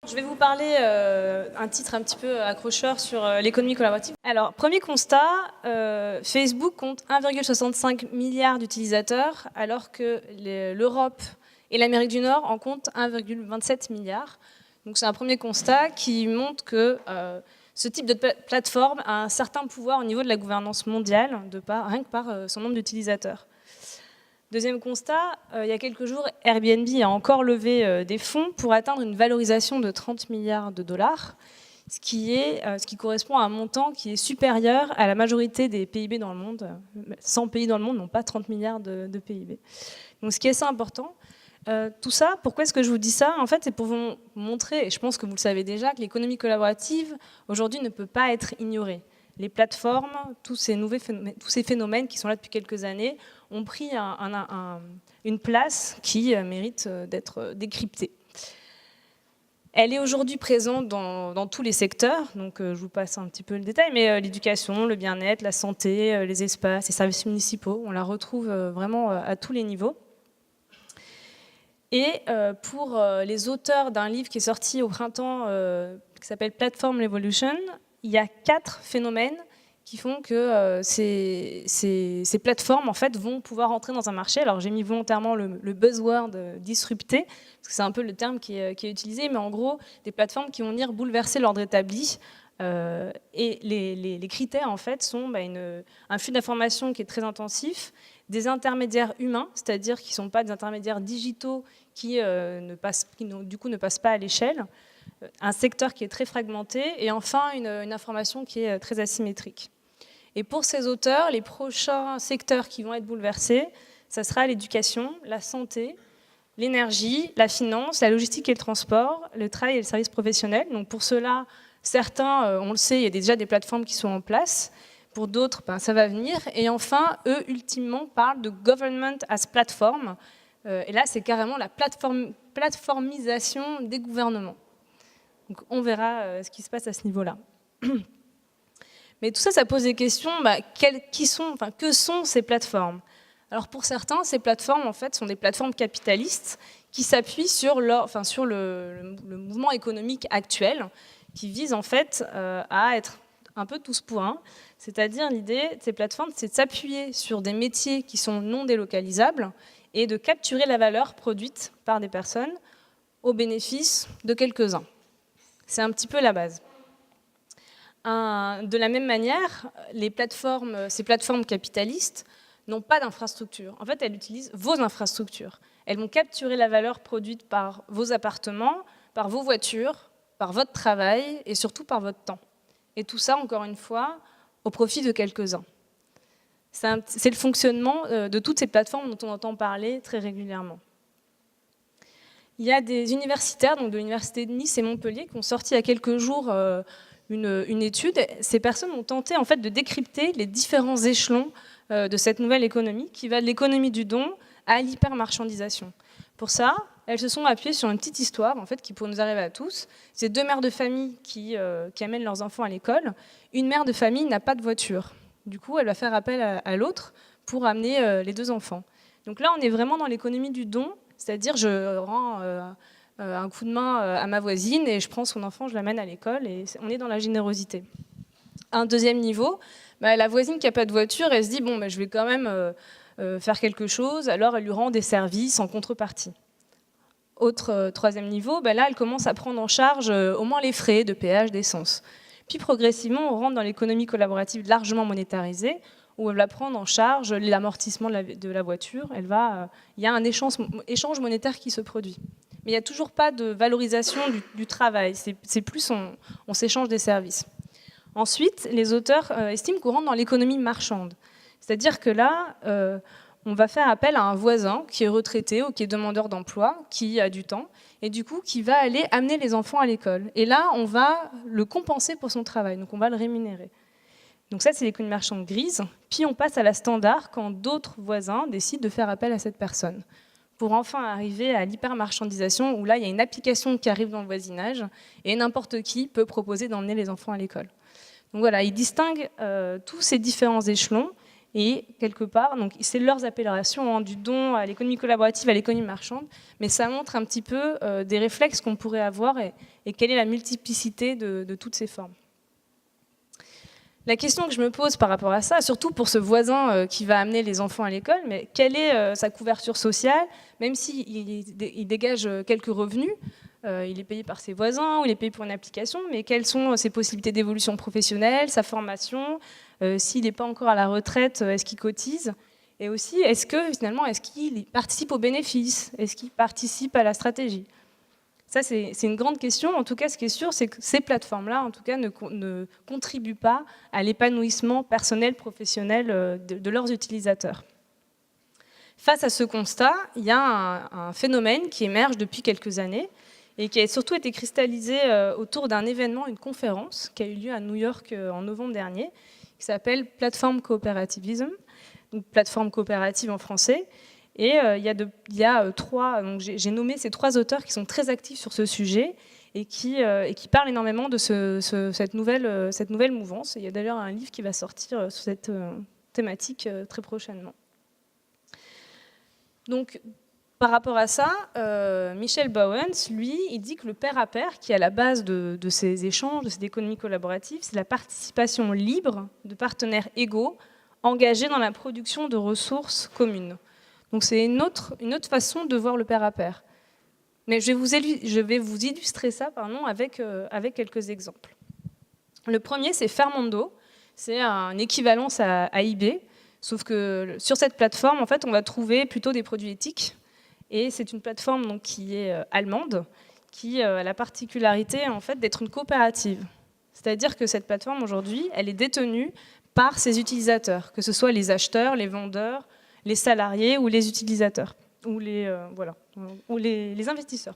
Je vais vous parler un titre un petit peu accrocheur sur l'économie collaborative. Alors, premier constat, Facebook compte 1,65 milliard d'utilisateurs, alors que l'Europe et l'Amérique du Nord en comptent 1,27 milliard. Donc c'est un premier constat qui montre que ce type de plateforme a un certain pouvoir au niveau de la gouvernance mondiale, rien que par son nombre d'utilisateurs. Deuxième constat, il y a quelques jours, Airbnb a encore levé des fonds pour atteindre une valorisation de 30 milliards de dollars, ce qui correspond à un montant qui est supérieur à la majorité des PIB dans le monde. 100 pays dans le monde n'ont pas 30 milliards de PIB. Donc ce qui est assez important. Tout ça, pourquoi est-ce que je vous dis ça? En fait, c'est pour vous montrer, et je pense que vous le savez déjà, que l'économie collaborative, aujourd'hui, ne peut pas être ignorée. Les plateformes, tous ces phénomènes qui sont là depuis quelques années, ont pris une place qui mérite d'être décryptée. Elle est aujourd'hui présente dans tous les secteurs, donc je vous passe un petit peu le détail, mais l'éducation, le bien-être, la santé, les espaces, les services municipaux, on la retrouve vraiment à tous les niveaux. Et pour les auteurs d'un livre qui est sorti au printemps, qui s'appelle Platform Revolution, il y a 4 phénomènes qui font que ces plateformes en fait, vont pouvoir entrer dans un marché. Alors j'ai mis volontairement le buzzword disrupter, parce que c'est un peu le terme qui est utilisé, mais en gros, des plateformes qui vont venir bouleverser l'ordre établi. Et les critères en fait, sont un flux d'informations qui est très intensif, des intermédiaires humains, c'est-à-dire qui ne sont pas des intermédiaires digitaux qui du coup ne passent pas à l'échelle, un secteur qui est très fragmenté, et enfin une information qui est très asymétrique. Et pour ces auteurs, les prochains secteurs qui vont être bouleversés, ça sera l'éducation, la santé, l'énergie, la finance, la logistique et le transport, le travail et le service professionnel. Donc pour ceux-là, certains, on le sait, il y a déjà des plateformes qui sont en place. Pour d'autres, ça va venir. Et enfin, eux, ultimement, parlent de government as platform. Et là, c'est carrément la plateformisation des gouvernements. Donc on verra ce qui se passe à ce niveau-là. Mais tout ça, ça pose des questions. Que sont ces plateformes? Alors pour certains, ces plateformes, en fait, sont des plateformes capitalistes qui s'appuient sur le mouvement économique actuel, qui vise en fait à être un peu tous pour un. C'est-à-dire l'idée de ces plateformes, c'est de s'appuyer sur des métiers qui sont non délocalisables et de capturer la valeur produite par des personnes au bénéfice de quelques-uns. C'est un petit peu la base. De la même manière, ces plateformes capitalistes n'ont pas d'infrastructure. En fait, elles utilisent vos infrastructures. Elles vont capturer la valeur produite par vos appartements, par vos voitures, par votre travail et surtout par votre temps. Et tout ça, encore une fois, au profit de quelques-uns. C'est le fonctionnement de toutes ces plateformes dont on entend parler très régulièrement. Il y a des universitaires, donc de l'université de Nice et Montpellier, qui ont sorti il y a quelques jours une étude. Ces personnes ont tenté en fait, de décrypter les différents échelons de cette nouvelle économie, qui va de l'économie du don à l'hypermarchandisation. Pour ça, elles se sont appuyées sur une petite histoire en fait, qui pourrait nous arriver à tous. C'est 2 mères de famille qui amènent leurs enfants à l'école. Une mère de famille n'a pas de voiture. Du coup, elle va faire appel à l'autre pour amener les 2 enfants. Donc là, on est vraiment dans l'économie du don, c'est-à-dire je rends un coup de main à ma voisine et je prends son enfant, je l'amène à l'école et on est dans la générosité. Un deuxième niveau, la voisine qui n'a pas de voiture, elle se dit bon, je vais quand même faire quelque chose, alors elle lui rend des services en contrepartie. Autre troisième niveau, là elle commence à prendre en charge au moins les frais de péage, d'essence. Puis progressivement, on rentre dans l'économie collaborative largement monétarisée, où elle va prendre en charge l'amortissement de la voiture. Il y a un échange monétaire qui se produit. Mais il n'y a toujours pas de valorisation du travail. C'est plus on s'échange des services. Ensuite, les auteurs estiment qu'on rentre dans l'économie marchande. C'est-à-dire que là, on va faire appel à un voisin qui est retraité ou qui est demandeur d'emploi, qui a du temps, et du coup, qui va aller amener les enfants à l'école. Et là, on va le compenser pour son travail, donc on va le rémunérer. Donc ça, c'est l'économie marchande grise. Puis on passe à la standard quand d'autres voisins décident de faire appel à cette personne. Pour enfin arriver à l'hypermarchandisation, où là, il y a une application qui arrive dans le voisinage, et n'importe qui peut proposer d'emmener les enfants à l'école. Donc voilà, ils distinguent tous ces différents échelons, Et quelque part, donc c'est leurs appellations, hein, du don à l'économie collaborative, à l'économie marchande, mais ça montre un petit peu des réflexes qu'on pourrait avoir et quelle est la multiplicité de toutes ces formes. La question que je me pose par rapport à ça, surtout pour ce voisin qui va amener les enfants à l'école, mais quelle est sa couverture sociale, même s'il dégage quelques revenus, il est payé par ses voisins ou il est payé pour une application, mais quelles sont ses possibilités d'évolution professionnelle, sa formation, s'il n'est pas encore à la retraite, est-ce qu'il cotise? Et aussi, est-ce qu'il participe aux bénéfices? Est-ce qu'il participe à la stratégie? Ça, c'est une grande question. En tout cas, ce qui est sûr, c'est que ces plateformes-là, en tout cas, ne contribuent pas à l'épanouissement personnel, professionnel de leurs utilisateurs. Face à ce constat, il y a un phénomène qui émerge depuis quelques années et qui a surtout été cristallisé autour d'un événement, une conférence qui a eu lieu à New York en novembre dernier, qui s'appelle Platform Cooperativism, donc plateforme coopérative en français. Et il y a trois, donc j'ai nommé ces trois auteurs qui sont très actifs sur ce sujet et qui parlent énormément de cette nouvelle mouvance. Et il y a d'ailleurs un livre qui va sortir sur cette thématique très prochainement. Donc, par rapport à ça, Michel Bauwens, lui, il dit que le pair à pair, qui est à la base de ces échanges, de cette économie collaborative, c'est la participation libre de partenaires égaux engagés dans la production de ressources communes. Donc c'est une autre façon de voir le pair à pair. Mais je vais vous illustrer ça avec quelques exemples. Le premier, c'est Fairmondo. C'est un équivalence à eBay, sauf que sur cette plateforme, en fait, on va trouver plutôt des produits éthiques. Et c'est une plateforme donc, qui est allemande, qui a la particularité en fait, d'être une coopérative. C'est-à-dire que cette plateforme, aujourd'hui, elle est détenue par ses utilisateurs, que ce soit les acheteurs, les vendeurs, les salariés ou les utilisateurs, ou les investisseurs.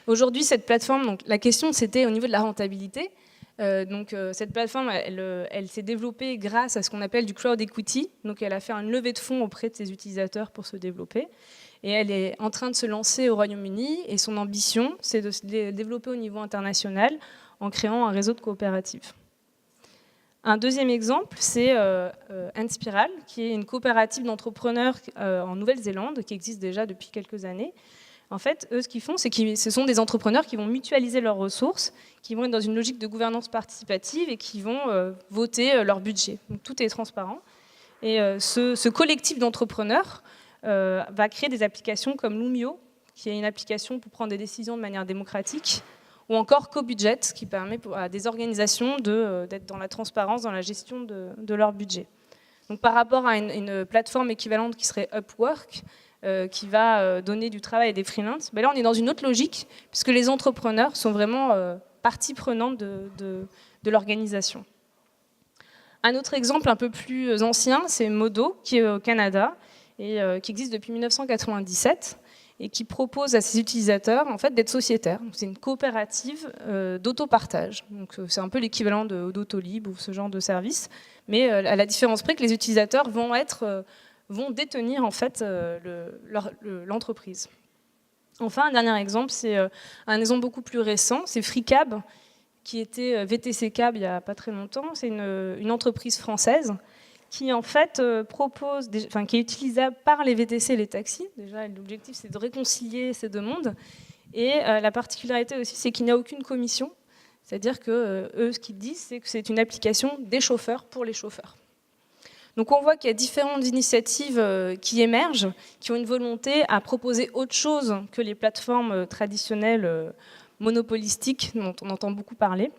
Aujourd'hui, cette plateforme, donc, la question c'était au niveau de la rentabilité. Cette plateforme, elle s'est développée grâce à ce qu'on appelle du crowd equity. Donc elle a fait une levée de fonds auprès de ses utilisateurs pour se développer. Et elle est en train de se lancer au Royaume-Uni. Et son ambition, c'est de se développer au niveau international en créant un réseau de coopératives. Un deuxième exemple, c'est Inspiral, qui est une coopérative d'entrepreneurs en Nouvelle-Zélande, qui existe déjà depuis quelques années. En fait, eux, ce qu'ils font, c'est que ce sont des entrepreneurs qui vont mutualiser leurs ressources, qui vont être dans une logique de gouvernance participative et qui vont voter leur budget. Donc, tout est transparent. Et ce collectif d'entrepreneurs va créer des applications comme Lumio, qui est une application pour prendre des décisions de manière démocratique, ou encore CoBudget, qui permet à des organisations d'être dans la transparence, dans la gestion de leur budget. Donc, par rapport à une plateforme équivalente qui serait Upwork, qui va donner du travail à des freelances, ben là on est dans une autre logique, puisque les entrepreneurs sont vraiment partie prenante de l'organisation. Un autre exemple un peu plus ancien, c'est Modo, qui est au Canada, et qui existe depuis 1997, et qui propose à ses utilisateurs en fait, d'être sociétaires. C'est une coopérative d'autopartage. C'est un peu l'équivalent d'Autolib ou ce genre de service, mais à la différence près que les utilisateurs vont détenir en fait, l'entreprise. Enfin, un dernier exemple, c'est un exemple beaucoup plus récent, c'est FreeCab, qui était VTC Cab il n'y a pas très longtemps. C'est une entreprise française qui en fait qui est utilisable par les VTC et les taxis. Déjà, l'objectif c'est de réconcilier ces deux mondes. Et la particularité aussi, c'est qu'il n'y a aucune commission. C'est-à-dire que eux, ce qu'ils disent, c'est que c'est une application des chauffeurs pour les chauffeurs. Donc on voit qu'il y a différentes initiatives qui émergent, qui ont une volonté à proposer autre chose que les plateformes traditionnelles monopolistiques dont on entend beaucoup parler,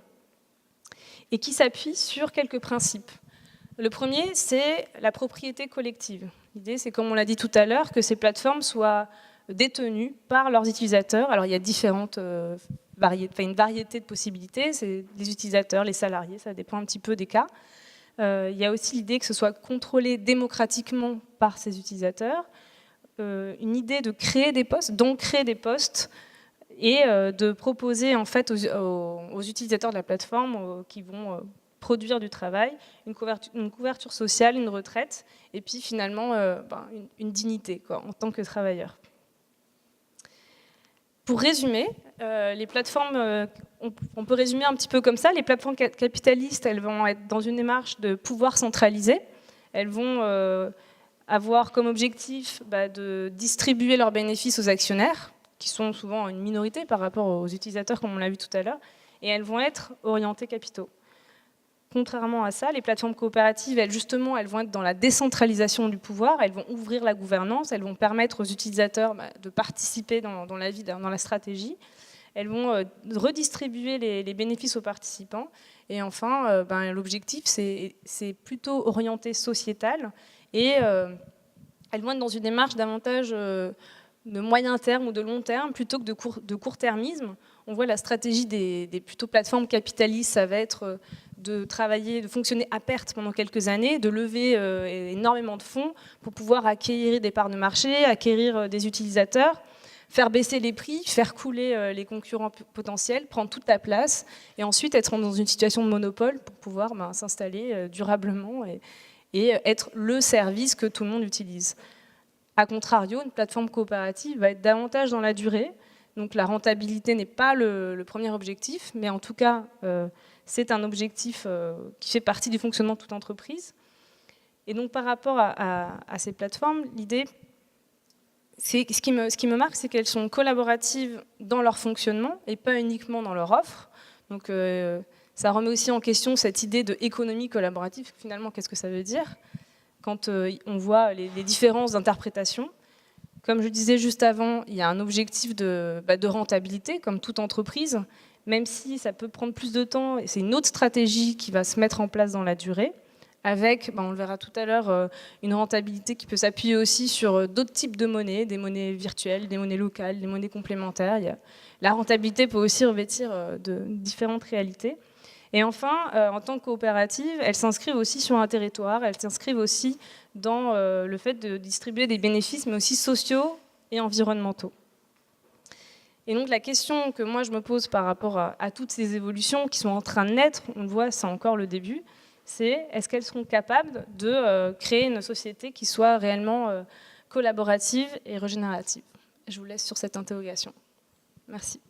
et qui s'appuient sur quelques principes. Le premier, c'est la propriété collective. L'idée, c'est, comme on l'a dit tout à l'heure, que ces plateformes soient détenues par leurs utilisateurs. Alors il y a une variété de possibilités, c'est les utilisateurs, les salariés, ça dépend un petit peu des cas. Il y a aussi l'idée que ce soit contrôlé démocratiquement par ces utilisateurs, une idée de créer des postes, d'ancrer des postes, et de proposer en fait aux utilisateurs de la plateforme qui vont produire du travail, une couverture sociale, une retraite, et puis finalement une dignité quoi, en tant que travailleur. Pour résumer, les plateformes, on peut résumer un petit peu comme ça, les plateformes capitalistes, elles vont être dans une démarche de pouvoir centralisé, elles vont avoir comme objectif de distribuer leurs bénéfices aux actionnaires, qui sont souvent une minorité par rapport aux utilisateurs, comme on l'a vu tout à l'heure, et elles vont être orientées capitaux. Contrairement à ça, les plateformes coopératives, elles vont être dans la décentralisation du pouvoir, elles vont ouvrir la gouvernance, elles vont permettre aux utilisateurs de participer dans la vie, dans la stratégie. Elles vont redistribuer les bénéfices aux participants. Et enfin, l'objectif, c'est plutôt orienté sociétal. Et elles vont être dans une démarche davantage de moyen terme ou de long terme, plutôt que de court-termisme. On voit la stratégie des plutôt plateformes capitalistes, ça va être de travailler, de fonctionner à perte pendant quelques années, de lever énormément de fonds pour pouvoir acquérir des parts de marché, acquérir des utilisateurs, faire baisser les prix, faire couler les concurrents potentiels, prendre toute la place, et ensuite être dans une situation de monopole pour pouvoir s'installer durablement et être le service que tout le monde utilise. A contrario, une plateforme coopérative va être davantage dans la durée, donc la rentabilité n'est pas le premier objectif, mais en tout cas, c'est un objectif qui fait partie du fonctionnement de toute entreprise. Et donc par rapport à ces plateformes, l'idée, ce qui me marque, c'est qu'elles sont collaboratives dans leur fonctionnement et pas uniquement dans leur offre. Donc ça remet aussi en question cette idée d'économie collaborative. Finalement, qu'est-ce que ça veut dire quand on voit les différences d'interprétation? Comme je disais juste avant, il y a un objectif de rentabilité, comme toute entreprise, même si ça peut prendre plus de temps, c'est une autre stratégie qui va se mettre en place dans la durée, avec, on le verra tout à l'heure, une rentabilité qui peut s'appuyer aussi sur d'autres types de monnaies, des monnaies virtuelles, des monnaies locales, des monnaies complémentaires. La rentabilité peut aussi revêtir de différentes réalités. Et enfin, en tant que coopérative, elles s'inscrivent aussi sur un territoire, elles s'inscrivent aussi dans le fait de distribuer des bénéfices, mais aussi sociaux et environnementaux. Et donc la question que moi je me pose par rapport à toutes ces évolutions qui sont en train de naître, on le voit, c'est encore le début, c'est est-ce qu'elles seront capables de créer une société qui soit réellement collaborative et régénérative? Je vous laisse sur cette interrogation. Merci.